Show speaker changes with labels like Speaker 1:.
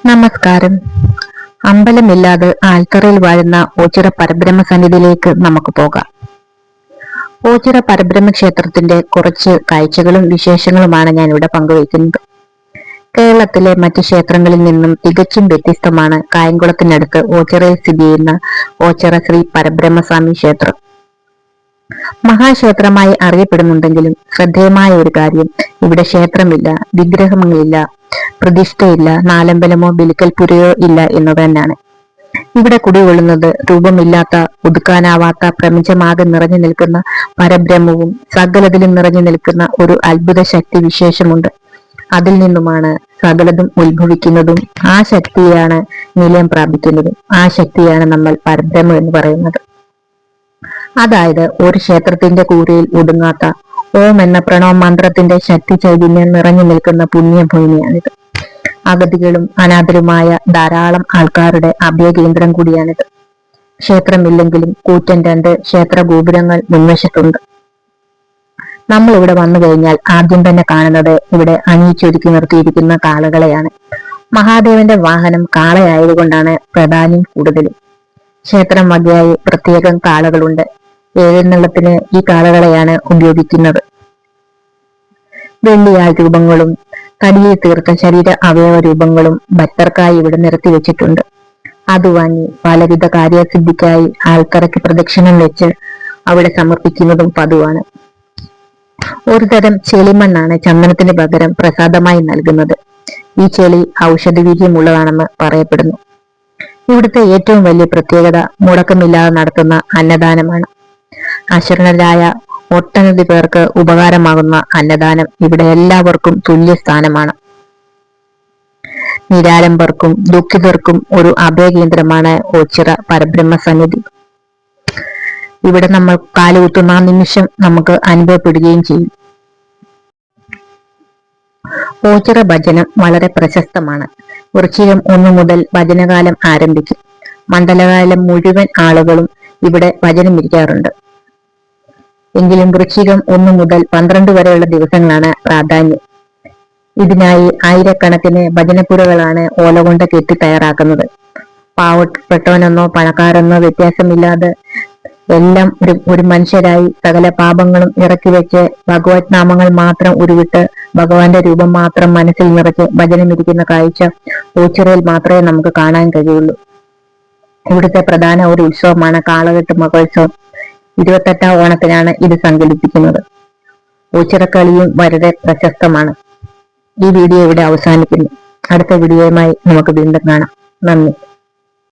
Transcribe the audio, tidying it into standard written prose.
Speaker 1: നമസ്കാരം. അമ്പലമില്ലാതെ ആൽത്തറയിൽ വാഴുന്ന ഓച്ചിറ പരബ്രഹ്മ സന്നിധിയിലേക്ക് നമുക്ക് പോകാം. ഓച്ചിറ പരബ്രഹ്മ ക്ഷേത്രത്തിന്റെ കുറച്ച് കാഴ്ചകളും വിശേഷങ്ങളുമാണ് ഞാൻ ഇവിടെ പങ്കുവയ്ക്കുന്നത്. കേരളത്തിലെ മറ്റ് ക്ഷേത്രങ്ങളിൽ നിന്നും തികച്ചും വ്യത്യസ്തമാണ് കായംകുളത്തിനടുത്ത് ഓച്ചിറയിൽ സ്ഥിതി ചെയ്യുന്ന ഓച്ചിറ ശ്രീ പരബ്രഹ്മസ്വാമി ക്ഷേത്രം. മഹാക്ഷേത്രമായി അറിയപ്പെടുന്നുണ്ടെങ്കിലും ശ്രദ്ധേയമായ ഒരു കാര്യം, ഇവിടെ ക്ഷേത്രമില്ല, വിഗ്രഹങ്ങളില്ല, പ്രതിഷ്ഠയില്ല, നാലമ്പലമോ ബലിക്കൽപുരയോ ഇല്ല എന്നു തന്നെയാണ്. ഇവിടെ കുടികൊള്ളുന്നത് രൂപമില്ലാത്ത, ഒതുക്കാനാവാത്ത, പ്രപഞ്ചമാകെ നിറഞ്ഞു നിൽക്കുന്ന പരബ്രഹ്മവും സകലതിലും നിറഞ്ഞു നിൽക്കുന്ന ഒരു അത്ഭുത ശക്തി വിശേഷമുണ്ട്. അതിൽ നിന്നുമാണ് സകലതും ഉത്ഭവിക്കുന്നതും ആ ശക്തിയാണ് നിലയം പ്രാപിക്കുന്നതും. ആ ശക്തിയാണ് നമ്മൾ പരബ്രഹ്മം എന്ന് പറയുന്നത്. അതായത് ഒരു ക്ഷേത്രത്തിന്റെ കൂരയിൽ ഒതുങ്ങാത്ത ഓം എന്ന പ്രണവ മന്ത്രത്തിന്റെ ശക്തി ചൈതന്യം നിറഞ്ഞു നിൽക്കുന്ന പുണ്യഭൂമിയാണിത്. അഗതികളും അനാഥരുമായ ധാരാളം ആൾക്കാരുടെ അഭയകേന്ദ്രം കൂടിയാണിത്. ക്ഷേത്രമില്ലെങ്കിലും കൂറ്റൻ 2 ക്ഷേത്ര ഗോപുരങ്ങൾ മുൻവശത്തുണ്ട്. നമ്മൾ ഇവിടെ വന്നു കഴിഞ്ഞാൽ ആദ്യം തന്നെ കാണുന്നത് ഇവിടെ അണിയിച്ചൊരുക്കി നിർത്തിയിരിക്കുന്ന കാളകളെയാണ്. മഹാദേവന്റെ വാഹനം കാളയായതുകൊണ്ടാണ് പ്രാധാന്യം കൂടുതലും. ക്ഷേത്രം വകയായി പ്രത്യേകം കാളകളുണ്ട്. എഴുന്നള്ളത്തിന് ഈ കാളകളെയാണ് ഉപയോഗിക്കുന്നത്. വെള്ളിയാൾ രൂപങ്ങളും തടിയിൽ തീർത്ത ശരീര അവയവ രൂപങ്ങളും ഭക്തർക്കായി ഇവിടെ നിരത്തി വെച്ചിട്ടുണ്ട്. അത് വാങ്ങി പലവിധ കാര്യസിദ്ധിക്കായി ആൾക്കറയ്ക്ക് പ്രദക്ഷിണം വെച്ച് അവിടെ സമർപ്പിക്കുന്നതും പതിവാണ്. ഒരു തരം ചെളിമണ്ണാണ് ചന്ദനത്തിന് പകരം പ്രസാദമായി നൽകുന്നത്. ഈ ചെളി ഔഷധവീര്യമുള്ളതാണെന്ന് പറയപ്പെടുന്നു. ഇവിടുത്തെ ഏറ്റവും വലിയ പ്രത്യേകത മുടക്കമില്ലാതെ നടത്തുന്ന അന്നദാനമാണ്. അശരണരായ ഒട്ടനവധി പേർക്ക് ഉപകാരമാകുന്ന അന്നദാനം ഇവിടെ എല്ലാവർക്കും തുല്യസ്ഥാനമാണ്. നിരാലംബർക്കും ദുഃഖിതർക്കും ഒരു അഭയകേന്ദ്രമാണ് ഓച്ചിറ പരബ്രഹ്മ സന്നിധി. ഇവിടെ നമ്മൾ കാലുകുത്തുന്ന നിമിഷം നമുക്ക് അനുഭവപ്പെടുകയും ചെയ്യും. ഓച്ചിറ ഭജനം വളരെ പ്രശസ്തമാണ്. വൃശ്ചികം 1 മുതൽ ഭജനകാലം ആരംഭിക്കും. മണ്ഡലകാലം മുഴുവൻ ആളുകളും ഇവിടെ ഭജനമിരിക്കാറുണ്ട്. എങ്കിലും വൃശ്ചികം 1 മുതൽ 12 വരെയുള്ള ദിവസങ്ങളാണ് പ്രാധാന്യം. ഇതിനായി ആയിരക്കണക്കിന് ഭജനപ്പുരകളാണ് ഓല കൊണ്ട് കെട്ടി തയ്യാറാക്കുന്നത്. പാവപ്പെട്ടവനെന്നോ പണക്കാരെന്നോ വ്യത്യാസമില്ലാതെ എല്ലാം ഒരു മനുഷ്യരായി സകല പാപങ്ങളും ഇറക്കി വെച്ച് ഭഗവത് നാമങ്ങൾ മാത്രം ഉരുവിട്ട് ഭഗവാന്റെ രൂപം മാത്രം മനസ്സിൽ നിറച്ച് ഭജനമിരിക്കുന്ന കാഴ്ച ഓച്ചിറയിൽ മാത്രമേ നമുക്ക് കാണാൻ കഴിയുള്ളൂ. ഇവിടുത്തെ പ്രധാന ഒരു ഉത്സവമാണ് കാളകെട്ട് മഹോത്സവം. 28ാം ഓണത്തിനാണ് ഇത് സംഘടിപ്പിക്കുന്നത്. ഓച്ചിറക്കളിയും വളരെ പ്രശസ്തമാണ്. ഈ വീഡിയോ ഇവിടെ അവസാനിക്കുന്നു. അടുത്ത വീഡിയോയുമായി നമുക്ക് വീണ്ടും കാണാം. നന്ദി.